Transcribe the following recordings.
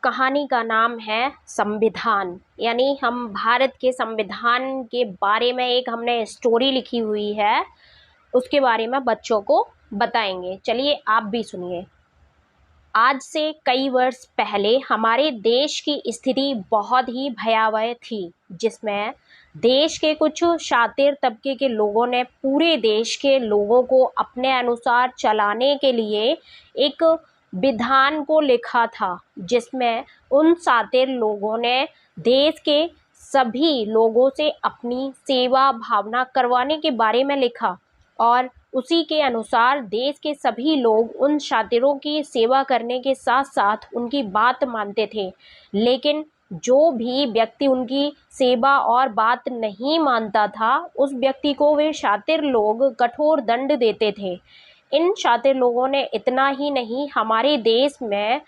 कहानी का नाम है संविधान। यानी हम भारत के संविधान के बारे में एक हमने स्टोरी लिखी हुई है, उसके बारे में बच्चों को बताएंगे। चलिए आप भी सुनिए। आज से कई वर्ष पहले हमारे देश की स्थिति बहुत ही भयावह थी, जिसमें देश के कुछ शातिर तबके के लोगों ने पूरे देश के लोगों को अपने अनुसार चलाने के लिए एक विधान को लिखा था, जिसमें उन शातिर लोगों ने देश के सभी लोगों से अपनी सेवा भावना करवाने के बारे में लिखा और उसी के अनुसार देश के सभी लोग उन शातिरों की सेवा करने के साथ साथ उनकी बात मानते थे। लेकिन जो भी व्यक्ति उनकी सेवा और बात नहीं मानता था, उस व्यक्ति को वे शातिर लोग कठोर दंड देते थे। इन शातिर लोगों ने इतना ही नहीं, हमारे देश में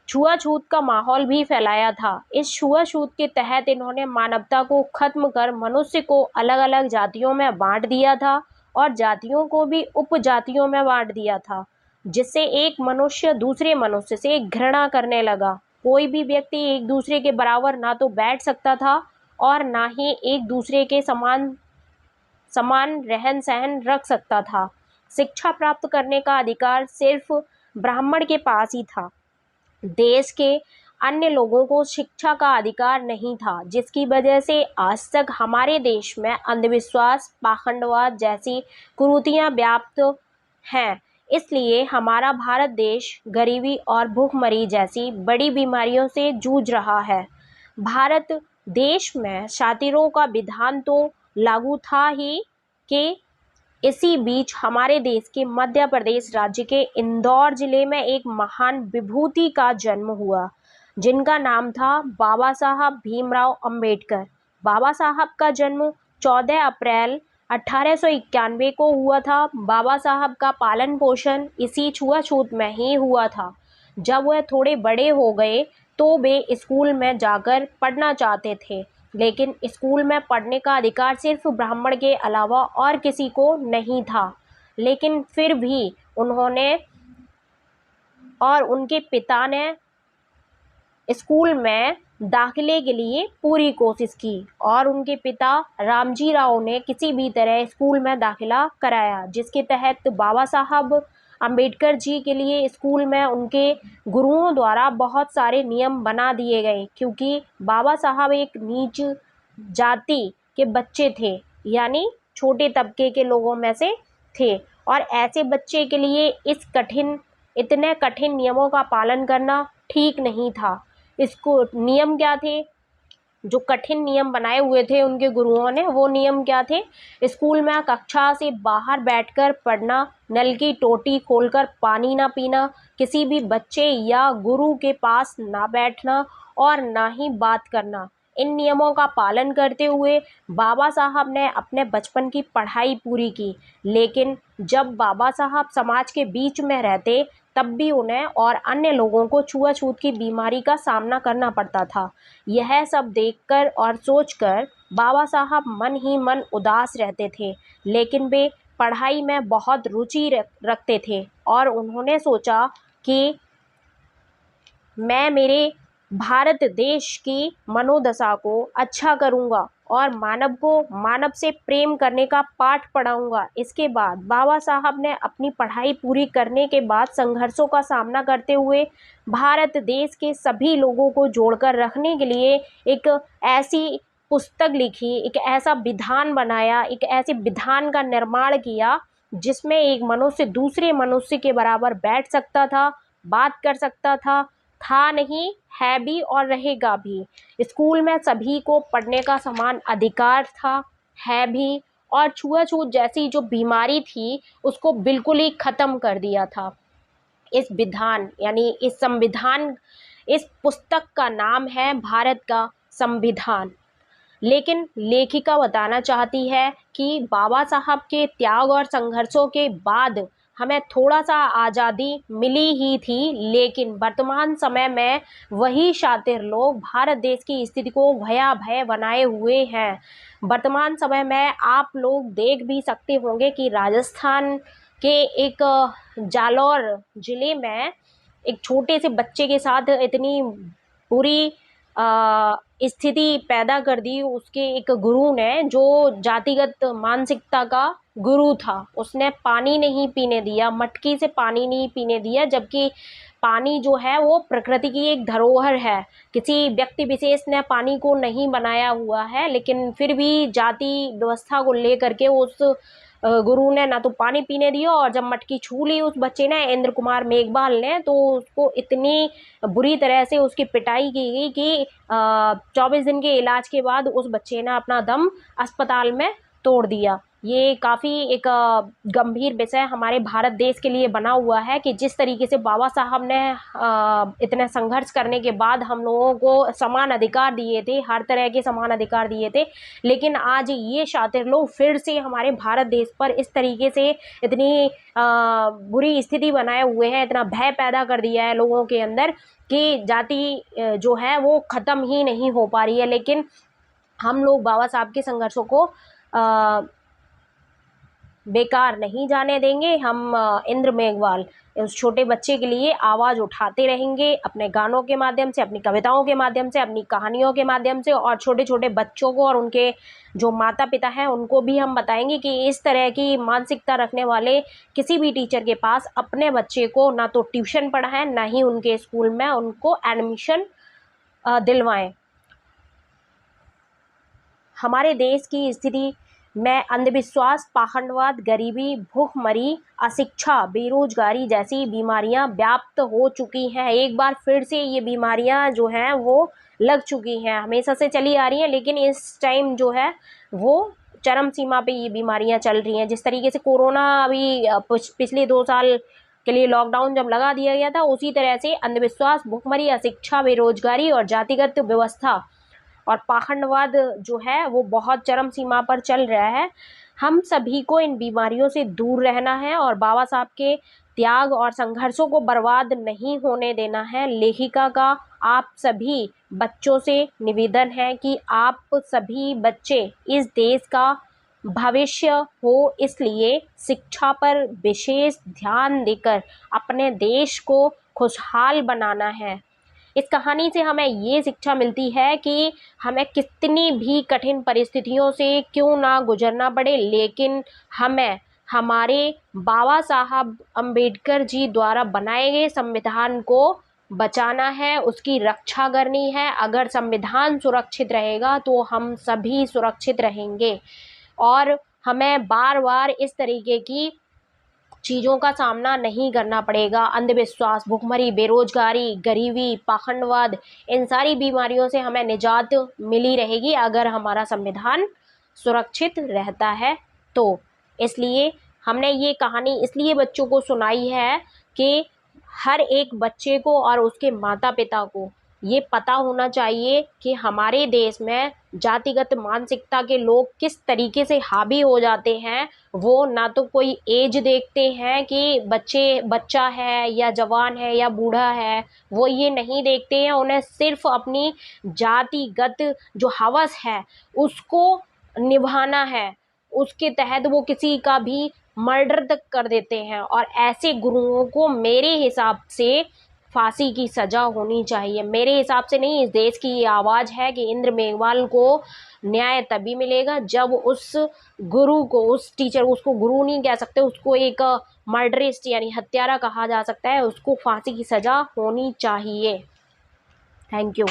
छुआछूत का माहौल भी फैलाया था। इस छुआछूत के तहत इन्होंने मानवता को खत्म कर मनुष्य को अलग अलग जातियों में बांट दिया था और जातियों को भी उपजातियों में बांट दिया था, जिससे एक मनुष्य दूसरे मनुष्य से घृणा करने लगा। कोई भी व्यक्ति एक दूसरे के बराबर ना तो बैठ सकता था और ना ही एक दूसरे के समान समान रहन सहन रख सकता था। शिक्षा प्राप्त करने का अधिकार सिर्फ ब्राह्मण के पास ही था। देश के अन्य लोगों को शिक्षा का अधिकार नहीं था, जिसकी वजह से आज तक हमारे देश में अंधविश्वास, पाखंडवाद जैसी कुरीतियां व्याप्त हैं। इसलिए हमारा भारत देश गरीबी और भूखमरी जैसी बड़ी बीमारियों से जूझ रहा है। भारत देश में शातिरों का विधान तो लागू था ही कि इसी बीच हमारे देश के मध्य प्रदेश राज्य के इंदौर जिले में एक महान विभूति का जन्म हुआ, जिनका नाम था बाबा साहब भीमराव अंबेडकर। बाबा साहब का जन्म 14 अप्रैल 1891 को हुआ था। बाबा साहब का पालन पोषण इसी छुआछूत में ही हुआ था। जब वह थोड़े बड़े हो गए तो वे स्कूल में जाकर पढ़ना चाहते थे, लेकिन स्कूल में पढ़ने का अधिकार सिर्फ ब्राह्मण के अलावा और किसी को नहीं था। लेकिन फिर भी उन्होंने और उनके पिता ने स्कूल में दाखिले के लिए पूरी कोशिश की और उनके पिता रामजी राव ने किसी भी तरह स्कूल में दाखिला कराया, जिसके तहत बाबा साहब अंबेडकर जी के लिए स्कूल में उनके गुरुओं द्वारा बहुत सारे नियम बना दिए गए, क्योंकि बाबा साहब एक नीच जाति के बच्चे थे, यानी छोटे तबके के लोगों में से थे। और ऐसे बच्चे के लिए इतने कठिन नियमों का पालन करना ठीक नहीं था। इसको नियम क्या थे? जो कठिन नियम बनाए हुए थे उनके गुरुओं ने, वो नियम क्या थे? स्कूल में कक्षा से बाहर बैठकर पढ़ना, नल की टोटी खोलकर पानी ना पीना, किसी भी बच्चे या गुरु के पास ना बैठना और ना ही बात करना। इन नियमों का पालन करते हुए बाबा साहब ने अपने बचपन की पढ़ाई पूरी की। लेकिन जब बाबा साहब समाज के बीच में रहते, तब भी उन्हें और अन्य लोगों को छुआछूत की बीमारी का सामना करना पड़ता था। यह सब देखकर और सोचकर बाबा साहब मन ही मन उदास रहते थे, लेकिन वे पढ़ाई में बहुत रुचि रखते थे और उन्होंने सोचा कि मैं मेरे भारत देश की मनोदशा को अच्छा करूंगा और मानव को मानव से प्रेम करने का पाठ पढ़ाऊंगा। इसके बाद बाबा साहब ने अपनी पढ़ाई पूरी करने के बाद संघर्षों का सामना करते हुए भारत देश के सभी लोगों को जोड़कर रखने के लिए एक ऐसी पुस्तक लिखी, एक ऐसा विधान बनाया, एक ऐसे विधान का निर्माण किया जिसमें एक मनुष्य दूसरे मनुष्य के बराबर बैठ सकता था, बात कर सकता था नहीं, है भी और रहेगा भी। स्कूल में सभी को पढ़ने का समान अधिकार था, है भी, और छुआछूत जैसी जो बीमारी थी उसको बिल्कुल ही खत्म कर दिया था। इस विधान यानी इस संविधान, इस पुस्तक का नाम है भारत का संविधान। लेकिन लेखिका बताना चाहती है कि बाबा साहब के त्याग और संघर्षों के बाद हमें थोड़ा सा आज़ादी मिली ही थी, लेकिन वर्तमान समय में वही शातिर लोग भारत देश की स्थिति को भयावह बनाए हुए हैं। वर्तमान समय में आप लोग देख भी सकते होंगे कि राजस्थान के एक जालौर जिले में एक छोटे से बच्चे के साथ इतनी बुरी स्थिति पैदा कर दी उसके एक गुरु ने, जो जातिगत मानसिकता का गुरु था। उसने पानी नहीं पीने दिया, मटकी से पानी नहीं पीने दिया, जबकि पानी जो है वो प्रकृति की एक धरोहर है। किसी व्यक्ति विशेष ने पानी को नहीं बनाया हुआ है, लेकिन फिर भी जाति व्यवस्था को लेकर के उस गुरु ने ना तो पानी पीने दिया, और जब मटकी छू ली उस बच्चे ने, इंद्र कुमार मेघवाल ने, तो उसको इतनी बुरी तरह से उसकी पिटाई की गई कि 24 दिन के इलाज के बाद उस बच्चे ने अपना दम अस्पताल में तोड़ दिया। ये काफ़ी एक गंभीर विषय हमारे भारत देश के लिए बना हुआ है कि जिस तरीके से बाबा साहब ने इतने संघर्ष करने के बाद हम लोगों को समान अधिकार दिए थे, हर तरह के समान अधिकार दिए थे, लेकिन आज ये शातिर लोग फिर से हमारे भारत देश पर इस तरीके से इतनी बुरी स्थिति बनाए हुए हैं, इतना भय पैदा कर दिया है लोगों के अंदर कि जाति जो है वो ख़त्म ही नहीं हो पा रही है। लेकिन हम लोग बाबा साहब के संघर्षों को बेकार नहीं जाने देंगे। हम इंद्र मेघवाल उस छोटे बच्चे के लिए आवाज़ उठाते रहेंगे, अपने गानों के माध्यम से, अपनी कविताओं के माध्यम से, अपनी कहानियों के माध्यम से, और छोटे छोटे बच्चों को और उनके जो माता पिता हैं उनको भी हम बताएंगे कि इस तरह की मानसिकता रखने वाले किसी भी टीचर के पास अपने बच्चे को ना तो ट्यूशन पढ़ाएं, ना ही उनके स्कूल में उनको एडमिशन दिलवाएं। हमारे देश की स्थिति में अंधविश्वास, पाखंडवाद, गरीबी, भूखमरी, अशिक्षा, बेरोजगारी जैसी बीमारियां व्याप्त हो चुकी हैं। एक बार फिर से ये बीमारियां जो हैं वो लग चुकी हैं, हमेशा से चली आ रही हैं, लेकिन इस टाइम जो है वो चरम सीमा पे ये बीमारियां चल रही हैं। जिस तरीके से कोरोना अभी पिछले 2 साल के लिए लॉकडाउन जब लगा दिया गया था, उसी तरह से अंधविश्वास, भूखमरी, अशिक्षा, बेरोजगारी और जातिगत व्यवस्था और पाखंडवाद जो है वो बहुत चरम सीमा पर चल रहा है। हम सभी को इन बीमारियों से दूर रहना है और बाबा साहब के त्याग और संघर्षों को बर्बाद नहीं होने देना है। लेखिका का आप सभी बच्चों से निवेदन है कि आप सभी बच्चे इस देश का भविष्य हो, इसलिए शिक्षा पर विशेष ध्यान देकर अपने देश को खुशहाल बनाना है। इस कहानी से हमें ये शिक्षा मिलती है कि हमें कितनी भी कठिन परिस्थितियों से क्यों ना गुजरना पड़े, लेकिन हमें हमारे बाबा साहब अम्बेडकर जी द्वारा बनाए गए संविधान को बचाना है, उसकी रक्षा करनी है। अगर संविधान सुरक्षित रहेगा तो हम सभी सुरक्षित रहेंगे, और हमें बार बार इस तरीके की चीज़ों का सामना नहीं करना पड़ेगा। अंधविश्वास, भुखमरी, बेरोजगारी, गरीबी, पाखंडवाद, इन सारी बीमारियों से हमें निजात मिली रहेगी अगर हमारा संविधान सुरक्षित रहता है तो। इसलिए हमने ये कहानी इसलिए बच्चों को सुनाई है कि हर एक बच्चे को और उसके माता पिता को ये पता होना चाहिए कि हमारे देश में जातिगत मानसिकता के लोग किस तरीके से हावी हो जाते हैं। वो ना तो कोई एज देखते हैं कि बच्चा है या जवान है या बूढ़ा है, वो ये नहीं देखते हैं। उन्हें सिर्फ अपनी जातिगत जो हवस है उसको निभाना है, उसके तहत वो किसी का भी मर्डर तक कर देते हैं, और ऐसे गुरुओं को मेरे हिसाब से फांसी की सजा होनी चाहिए। मेरे हिसाब से नहीं, इस देश की ये आवाज़ है कि इंद्र मेघवाल को न्याय तभी मिलेगा जब उस गुरु को, उस टीचर, उसको गुरु नहीं कह सकते, उसको एक मर्डरिस्ट यानी हत्यारा कहा जा सकता है, उसको फांसी की सजा होनी चाहिए। Thank you.